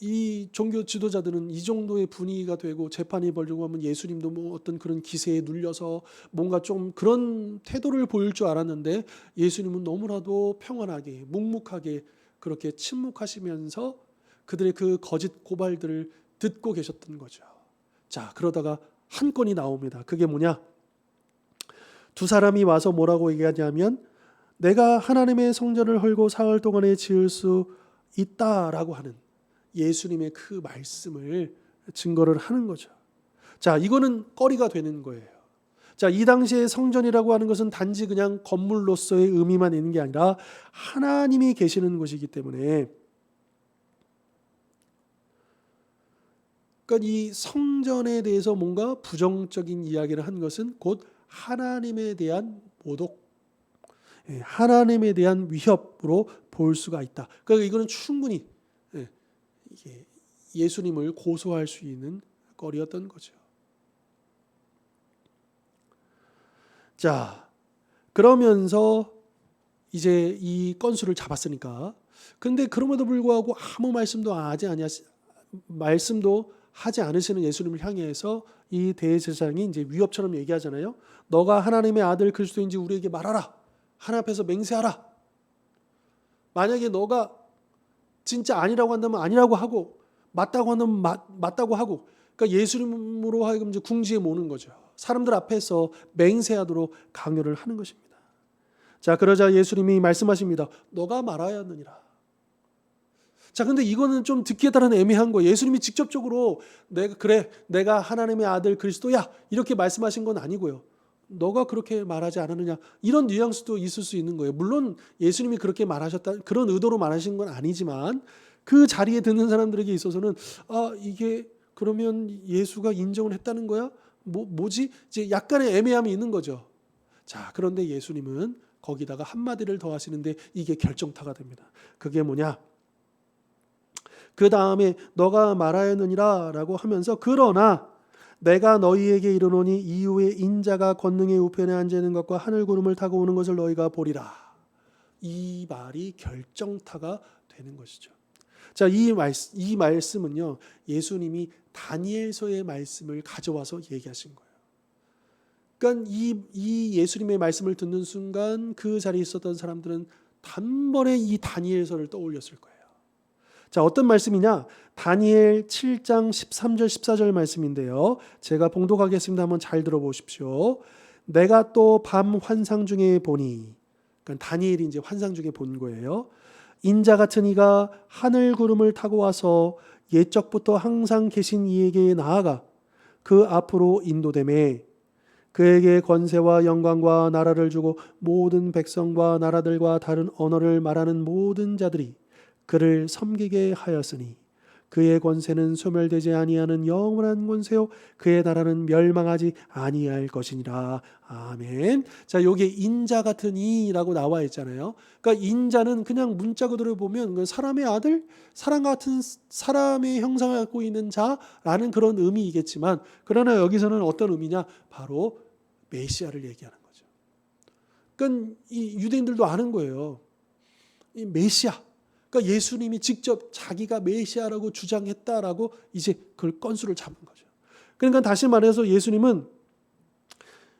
이 종교 지도자들은 이 정도의 분위기가 되고 재판이 벌리고 하면 예수님도 뭐 어떤 그런 기세에 눌려서 뭔가 좀 그런 태도를 보일 줄 알았는데 예수님은 너무나도 평안하게 묵묵하게 그렇게 침묵하시면서 그들의 그 거짓 고발들을 듣고 계셨던 거죠. 자, 그러다가 한 건이 나옵니다. 그게 뭐냐? 두 사람이 와서 뭐라고 얘기하냐면 내가 하나님의 성전을 헐고 사흘 동안에 지을 수 있다라고 하는 예수님의 그 말씀을 증거를 하는 거죠. 자, 이거는 거리가 되는 거예요. 자, 이 당시에 성전이라고 하는 것은 단지 그냥 건물로서의 의미만 있는 게 아니라 하나님이 계시는 곳이기 때문에 그러니까 이 성전에 대해서 뭔가 부정적인 이야기를 한 것은 곧 하나님에 대한 모독, 하나님에 대한 위협으로 볼 수가 있다. 그러니까 이거는 충분히 예수님을 고소할 수 있는 거리였던 거죠. 자, 그러면서 이제 이 건수를 잡았으니까 근데 그럼에도 불구하고 아무 말씀도 하지 않으시는 예수님을 향해서 이 대제사장이 이제 위협처럼 얘기하잖아요. 너가 하나님의 아들 그리스도인지 우리에게 말하라. 하나님 앞에서 맹세하라. 만약에 너가 진짜 아니라고 한다면 아니라고 하고 맞다고 한다면 맞다고 하고 그러니까 예수님으로 하여금 이제 궁지에 모는 거죠. 사람들 앞에서 맹세하도록 강요를 하는 것입니다. 자, 그러자 예수님이 말씀하십니다. 너가 말하였느니라. 자, 근데 이거는 좀 듣기에 따른 애매한 거예요. 예수님이 직접적으로 내가 하나님의 아들 그리스도야 이렇게 말씀하신 건 아니고요. 너가 그렇게 말하지 않았느냐 이런 뉘앙스도 있을 수 있는 거예요. 물론 예수님이 그렇게 말하셨다 그런 의도로 말하신 건 아니지만 그 자리에 듣는 사람들에게 있어서는 이게 그러면 예수가 인정을 했다는 거야? 뭐지? 이제 약간의 애매함이 있는 거죠. 자, 그런데 예수님은 거기다가 한마디를 더 하시는데 이게 결정타가 됩니다. 그게 뭐냐? 그 다음에 너가 말하였느니라 라고 하면서 그러나 내가 너희에게 이르노니 이후에 인자가 권능의 우편에 앉아 있는 것과 하늘 구름을 타고 오는 것을 너희가 보리라. 이 말이 결정타가 되는 것이죠. 자, 이 말씀은요, 예수님이 다니엘서의 말씀을 가져와서 얘기하신 거예요. 그러니까 이 예수님의 말씀을 듣는 순간 그 자리에 있었던 사람들은 단번에 이 다니엘서를 떠올렸을 거예요. 자, 어떤 말씀이냐? 다니엘 7장 13절 14절 말씀인데요. 제가 봉독하겠습니다. 한번 잘 들어보십시오. 내가 또 밤 환상 중에 보니, 그러니까 다니엘이 이제 환상 중에 본 거예요. 인자 같은 이가 하늘 구름을 타고 와서 옛적부터 항상 계신 이에게 나아가 그 앞으로 인도되매 그에게 권세와 영광과 나라를 주고 모든 백성과 나라들과 다른 언어를 말하는 모든 자들이 그를 섬기게 하였으니 그의 권세는 소멸되지 아니하는 영원한 권세요 그의 나라는 멸망하지 아니할 것이니라. 아멘. 자, 여기에 인자 같은 이라고 나와 있잖아요. 그러니까 인자는 그냥 문자 그대로 보면 사람의 아들, 사람 같은 사람의 형상을 갖고 있는 자라는 그런 의미이겠지만, 그러나 여기서는 어떤 의미냐? 바로 메시아를 얘기하는 거죠. 그러니까 이 유대인들도 아는 거예요. 이 메시아. 그러니까 예수님이 직접 자기가 메시아라고 주장했다라고 이제 그걸 건수를 잡은 거죠. 그러니까 다시 말해서 예수님은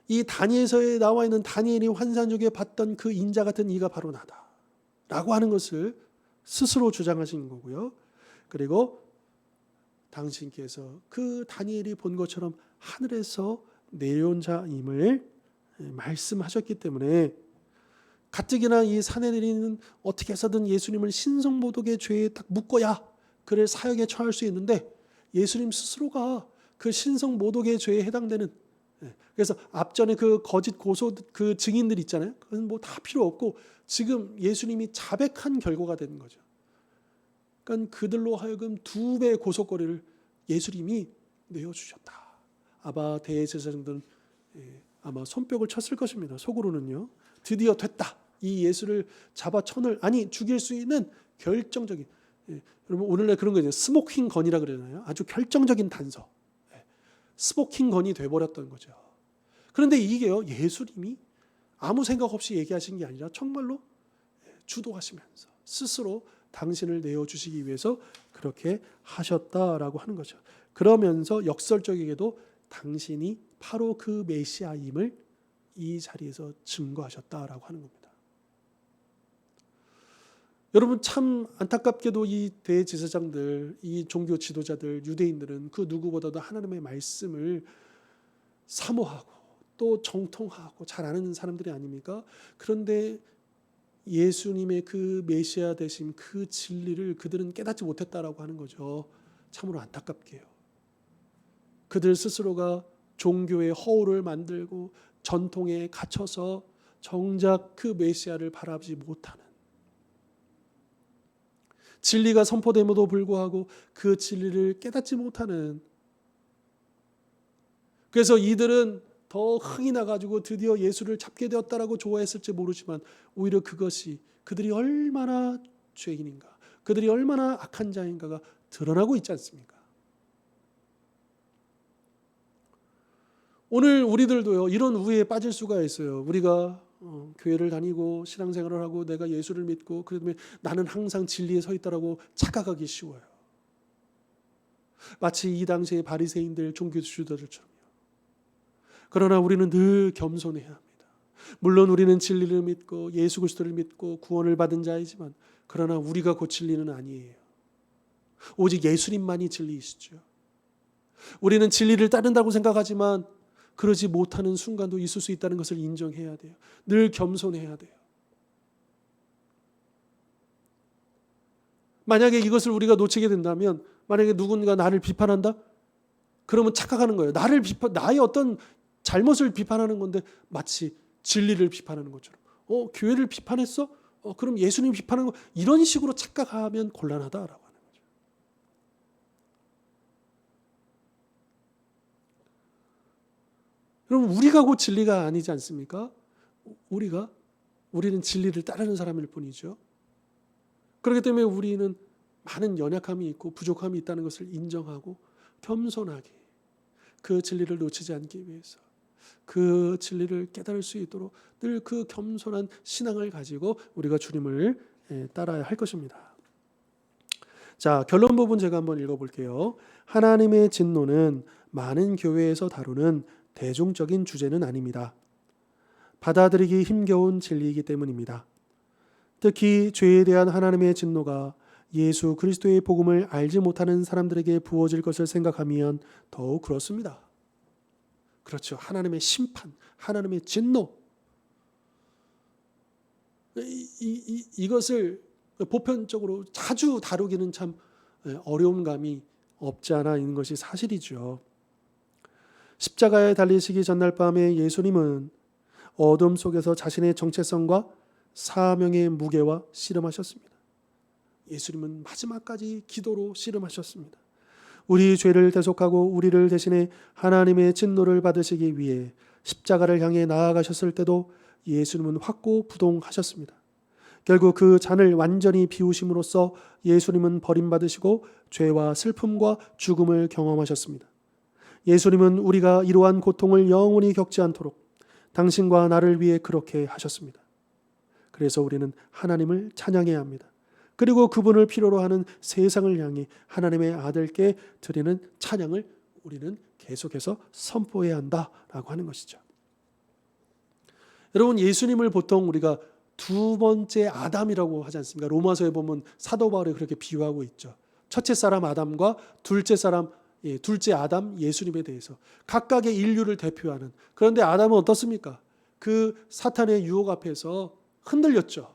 이 다니엘서에 나와 있는 다니엘이 환상 중에 봤던 그 인자 같은 이가 바로 나다라고 하는 것을 스스로 주장하신 거고요. 그리고 당신께서 그 다니엘이 본 것처럼 하늘에서 내려온 자임을 말씀하셨기 때문에 가뜩이나 이 사내들이는 어떻게 해서든 예수님을 신성모독의 죄에 딱 묶어야 그를 사형에 처할 수 있는데, 예수님 스스로가 그 신성모독의 죄에 해당되는, 그래서 앞전에 그 거짓 고소 그 증인들 있잖아요. 그건 뭐 다 필요 없고 지금 예수님이 자백한 결과가 되는 거죠. 그러니까 그들로 하여금 2배의 고소거리를 예수님이 내어주셨다. 아마 대제사장들은 아마 손뼉을 쳤을 것입니다. 속으로는요. 드디어 됐다. 이 예수를 잡아 죽일 수 있는 결정적인, 여러분 오늘날 그런 거죠. 스모킹 건이라 그러잖아요. 아주 결정적인 단서. 스모킹 건이 돼버렸던 거죠. 그런데 이게요, 예수님이 아무 생각 없이 얘기하신 게 아니라 정말로 주도하시면서 스스로 당신을 내어주시기 위해서 그렇게 하셨다라고 하는 거죠. 그러면서 역설적이게도 당신이 바로 그 메시아임을 이 자리에서 증거하셨다라고 하는 겁니다. 여러분, 참 안타깝게도 이 대제사장들, 이 종교 지도자들, 유대인들은 그 누구보다도 하나님의 말씀을 사모하고 또 정통하고 잘 아는 사람들이 아닙니까? 그런데 예수님의 그 메시아 되심, 그 진리를 그들은 깨닫지 못했다라고 하는 거죠. 참으로 안타깝게요. 그들 스스로가 종교의 허울을 만들고 전통에 갇혀서 정작 그 메시아를 바라보지 못하는, 진리가 선포됨에도 불구하고 그 진리를 깨닫지 못하는, 그래서 이들은 더 흥이 나가지고 드디어 예수를 잡게 되었다라고 좋아했을지 모르지만 오히려 그것이 그들이 얼마나 죄인인가, 그들이 얼마나 악한 자인가가 드러나고 있지 않습니까? 오늘 우리들도요, 이런 우애에 빠질 수가 있어요. 우리가 교회를 다니고 신앙생활을 하고 내가 예수를 믿고 그러면 나는 항상 진리에 서 있다라고 착각하기 쉬워요. 마치 이 당시의 바리새인들, 종교 지도자들처럼요. 그러나 우리는 늘 겸손해야 합니다. 물론 우리는 진리를 믿고 예수 그리스도를 믿고 구원을 받은 자이지만, 그러나 우리가 그 진리는 아니에요. 오직 예수님만이 진리이시죠. 우리는 진리를 따른다고 생각하지만 그러지 못하는 순간도 있을 수 있다는 것을 인정해야 돼요. 늘 겸손해야 돼요. 만약에 이것을 우리가 놓치게 된다면, 만약에 누군가 나를 비판한다? 그러면 착각하는 거예요. 나의 어떤 잘못을 비판하는 건데 마치 진리를 비판하는 것처럼. 교회를 비판했어? 그럼 예수님 비판하는 거, 이런 식으로 착각하면 곤란하다라고 하는 거죠. 그럼 우리가 곧 진리가 아니지 않습니까? 우리는 진리를 따르는 사람일 뿐이죠. 그렇기 때문에 우리는 많은 연약함이 있고 부족함이 있다는 것을 인정하고 겸손하게 그 진리를 놓치지 않기 위해서, 그 진리를 깨달을 수 있도록 늘 그 겸손한 신앙을 가지고 우리가 주님을 따라야 할 것입니다. 자, 결론 부분 제가 한번 읽어볼게요. 하나님의 진노는 많은 교회에서 다루는 대중적인 주제는 아닙니다. 받아들이기 힘겨운 진리이기 때문입니다. 특히 죄에 대한 하나님의 진노가 예수 그리스도의 복음을 알지 못하는 사람들에게 부어질 것을 생각하면 더욱 그렇습니다. 그렇죠. 하나님의 심판, 하나님의 진노. 이것을 보편적으로 자주 다루기는 참 어려운 감이 없지 않아 있는 것이 사실이죠. 십자가에 달리시기 전날 밤에 예수님은 어둠 속에서 자신의 정체성과 사명의 무게와 씨름하셨습니다. 예수님은 마지막까지 기도로 씨름하셨습니다. 우리 죄를 대속하고 우리를 대신해 하나님의 진노를 받으시기 위해 십자가를 향해 나아가셨을 때도 예수님은 확고부동하셨습니다. 결국 그 잔을 완전히 비우심으로써 예수님은 버림받으시고 죄와 슬픔과 죽음을 경험하셨습니다. 예수님은 우리가 이러한 고통을 영원히 겪지 않도록 당신과 나를 위해 그렇게 하셨습니다. 그래서 우리는 하나님을 찬양해야 합니다. 그리고 그분을 필요로 하는 세상을 향해 하나님의 아들께 드리는 찬양을 우리는 계속해서 선포해야 한다라고 하는 것이죠. 여러분, 예수님을 보통 우리가 두 번째 아담이라고 하지 않습니까? 로마서에 보면 사도 바울이 그렇게 비유하고 있죠. 첫째 사람 아담과 둘째 아담 예수님에 대해서 각각의 인류를 대표하는. 그런데 아담은 어떻습니까? 그 사탄의 유혹 앞에서 흔들렸죠.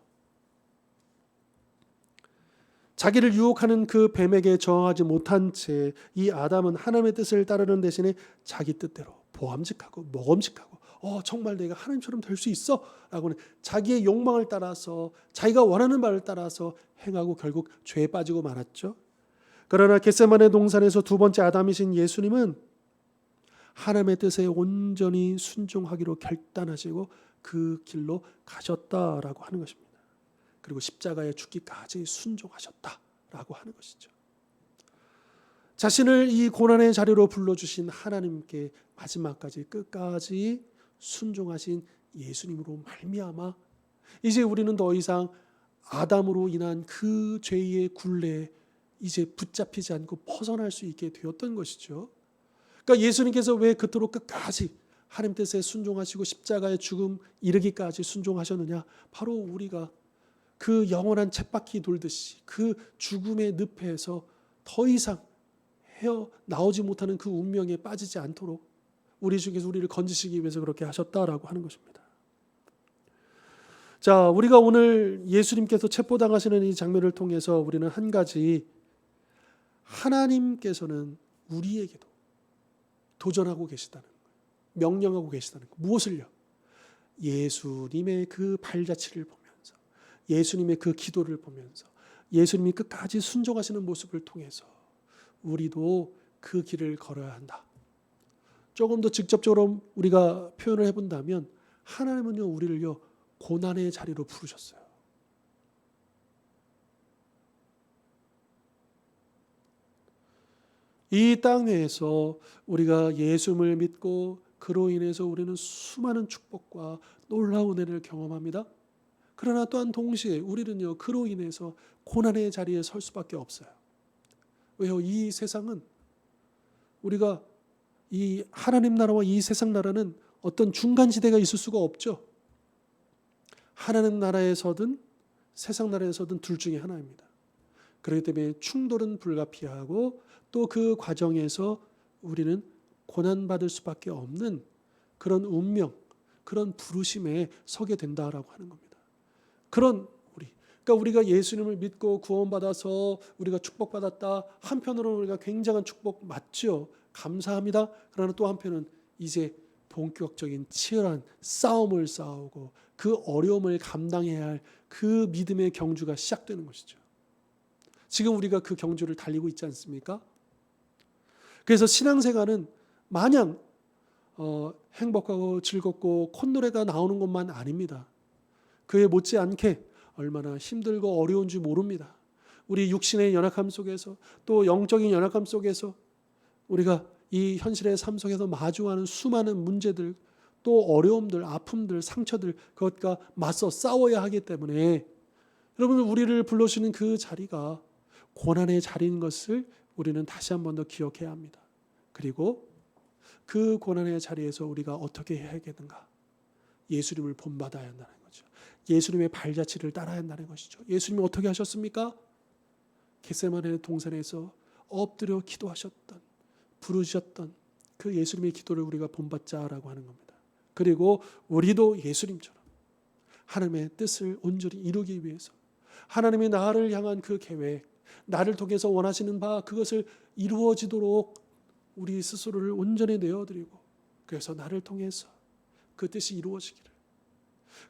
자기를 유혹하는 그 뱀에게 저항하지 못한 채 이 아담은 하나님의 뜻을 따르는 대신에 자기 뜻대로 보암직하고 먹음직하고 정말 내가 하나님처럼 될 수 있어 라고는 자기의 욕망을 따라서 자기가 원하는 바를 따라서 행하고 결국 죄에 빠지고 말았죠. 그러나 겟세마네 동산에서 두 번째 아담이신 예수님은 하나님의 뜻에 온전히 순종하기로 결단하시고 그 길로 가셨다라고 하는 것입니다. 그리고 십자가에 죽기까지 순종하셨다라고 하는 것이죠. 자신을 이 고난의 자리로 불러주신 하나님께 마지막까지 끝까지 순종하신 예수님으로 말미암아 이제 우리는 더 이상 아담으로 인한 그 죄의 굴레에 이제 붙잡히지 않고 벗어날 수 있게 되었던 것이죠. 그러니까 예수님께서 왜 그토록 끝까지 하나님 뜻에 순종하시고 십자가의 죽음 이르기까지 순종하셨느냐? 바로 우리가 그 영원한 쳇바퀴 돌듯이 그 죽음의 늪에서 더 이상 헤어나오지 못하는 그 운명에 빠지지 않도록 우리 중에서 우리를 건지시기 위해서 그렇게 하셨다라고 하는 것입니다. 자, 우리가 오늘 예수님께서 첩보당하시는 이 장면을 통해서 우리는 한 가지, 하나님께서는 우리에게도 도전하고 계시다는 거예요. 명령하고 계시다는 거예요. 무엇을요? 예수님의 그 발자취를 보면서, 예수님의 그 기도를 보면서, 예수님이 끝까지 순종하시는 모습을 통해서 우리도 그 길을 걸어야 한다. 조금 더 직접적으로 우리가 표현을 해본다면 하나님은요, 우리를요 고난의 자리로 부르셨어요. 이 땅에서 우리가 예수님을 믿고 그로 인해서 우리는 수많은 축복과 놀라운 은혜를 경험합니다. 그러나 또한 동시에 우리는요 그로 인해서 고난의 자리에 설 수밖에 없어요. 왜요? 이 세상은 우리가 이 하나님 나라와 이 세상 나라는 어떤 중간지대가 있을 수가 없죠. 하나님 나라에서든 세상 나라에서든 둘 중에 하나입니다. 그렇기 때문에 충돌은 불가피하고 또 그 과정에서 우리는 고난받을 수밖에 없는 그런 운명, 그런 부르심에 서게 된다라고 하는 겁니다. 그러니까 우리가 예수님을 믿고 구원받아서 우리가 축복받았다. 한편으로는 우리가 굉장한 축복 맞죠. 감사합니다. 그러나 또 한편은 이제 본격적인 치열한 싸움을 싸우고 그 어려움을 감당해야 할 그 믿음의 경주가 시작되는 것이죠. 지금 우리가 그 경주를 달리고 있지 않습니까? 그래서 신앙생활은 마냥 행복하고 즐겁고 콧노래가 나오는 것만 아닙니다. 그에 못지않게 얼마나 힘들고 어려운지 모릅니다. 우리 육신의 연약함 속에서 또 영적인 연약함 속에서 우리가 이 현실의 삶 속에서 마주하는 수많은 문제들, 또 어려움들, 아픔들, 상처들 그것과 맞서 싸워야 하기 때문에 여러분 우리를 불러주시는 그 자리가 고난의 자리인 것을 우리는 다시 한 번 더 기억해야 합니다. 그리고 그 고난의 자리에서 우리가 어떻게 해야겠는가? 예수님을 본받아야 한다는 거죠. 예수님의 발자취를 따라야 한다는 것이죠. 예수님이 어떻게 하셨습니까? 겟세마네 동산에서 엎드려 기도하셨던, 부르셨던 그 예수님의 기도를 우리가 본받자라고 하는 겁니다. 그리고 우리도 예수님처럼 하나님의 뜻을 온전히 이루기 위해서 하나님이 나를 향한 그 계획, 나를 통해서 원하시는 바 그것을 이루어지도록 우리 스스로를 온전히 내어드리고 그래서 나를 통해서 그 뜻이 이루어지기를.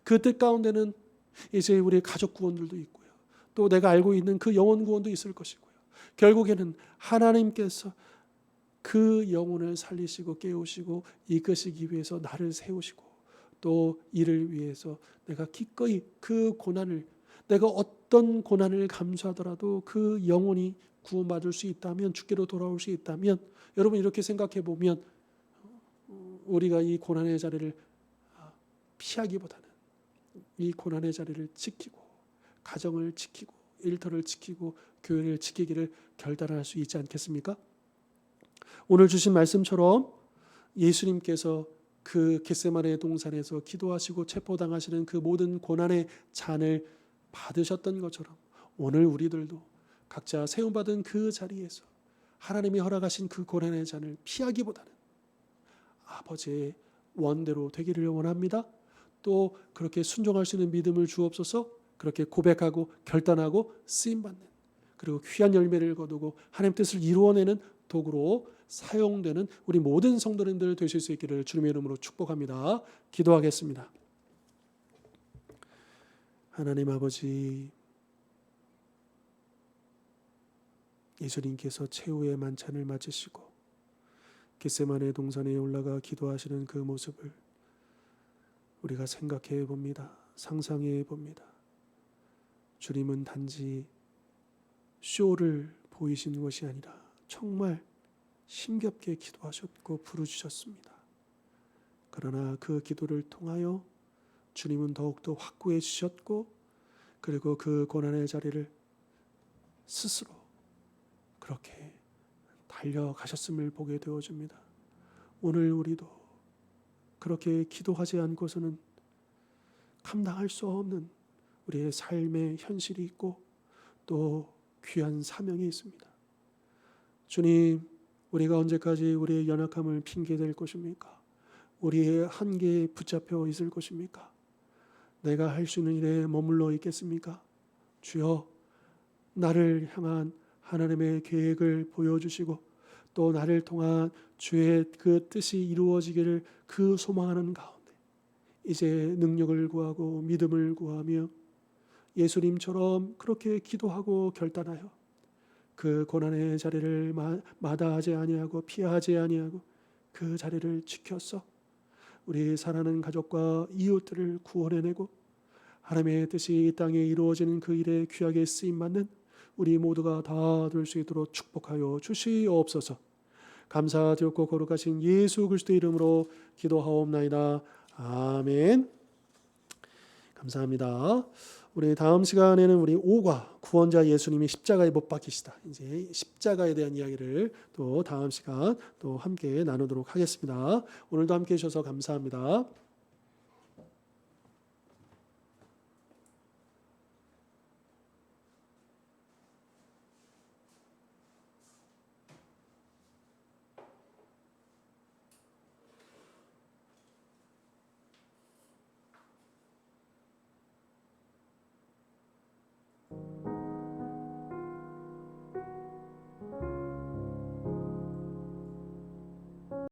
그 뜻 가운데는 이제 우리의 가족 구원들도 있고요. 또 내가 알고 있는 그 영혼 구원도 있을 것이고요. 결국에는 하나님께서 그 영혼을 살리시고 깨우시고 이끄시기 위해서 나를 세우시고 또 이를 위해서 내가 기꺼이 그 고난을 내가 어떤 고난을 감수하더라도 그 영혼이 구원받을 수 있다면 주께로 돌아올 수 있다면 여러분 이렇게 생각해 보면 우리가 이 고난의 자리를 피하기보다는 이 고난의 자리를 지키고 가정을 지키고 일터를 지키고 교회를 지키기를 결단할 수 있지 않겠습니까? 오늘 주신 말씀처럼 예수님께서 그 겟세마네 동산에서 기도하시고 체포당하시는 그 모든 고난의 잔을 받으셨던 것처럼 오늘 우리들도 각자 세움받은 그 자리에서 하나님이 허락하신 그 고난의 잔을 피하기보다는 아버지의 원대로 되기를 원합니다. 또 그렇게 순종할 수 있는 믿음을 주옵소서. 그렇게 고백하고 결단하고 쓰임받는 그리고 귀한 열매를 거두고 하나님 뜻을 이루어내는 도구로 사용되는 우리 모든 성도님들 되실 수 있기를 주님의 이름으로 축복합니다. 기도하겠습니다. 하나님 아버지, 예수님께서 최후의 만찬을 마치시고 겟세마네 동산에 올라가 기도하시는 그 모습을 우리가 생각해 봅니다. 상상해 봅니다. 주님은 단지 쇼를 보이시는 것이 아니라 정말 힘겹게 기도하셨고 부르짖으셨습니다. 그러나 그 기도를 통하여 주님은 더욱더 확고해 주셨고 그리고 그 고난의 자리를 스스로 그렇게 달려가셨음을 보게 되어집니다. 오늘 우리도 그렇게 기도하지 않고서는 감당할 수 없는 우리의 삶의 현실이 있고 또 귀한 사명이 있습니다. 주님, 우리가 언제까지 우리의 연약함을 핑계댈 것입니까? 우리의 한계에 붙잡혀 있을 것입니까? 내가 할 수 있는 일에 머물러 있겠습니까? 주여, 나를 향한 하나님의 계획을 보여주시고 또 나를 통한 주의 그 뜻이 이루어지기를 그 소망하는 가운데 이제 능력을 구하고 믿음을 구하며 예수님처럼 그렇게 기도하고 결단하여 그 고난의 자리를 마다하지 아니하고 피하지 아니하고 그 자리를 지켜서 우리 사랑하는 가족과 이웃들을 구원해내고 하나님의 뜻이 이 땅에 이루어지는 그 일에 귀하게 쓰임받는 우리 모두가 다 될 수 있도록 축복하여 주시옵소서. 감사드렸고 거룩하신 예수 그리스도의 이름으로 기도하옵나이다. 아멘. 감사합니다. 우리 다음 시간에는 우리 5과 구원자 예수님이 십자가에 못 박히시다. 이제 십자가에 대한 이야기를 또 다음 시간 또 함께 나누도록 하겠습니다. 오늘도 함께 해주셔서 감사합니다.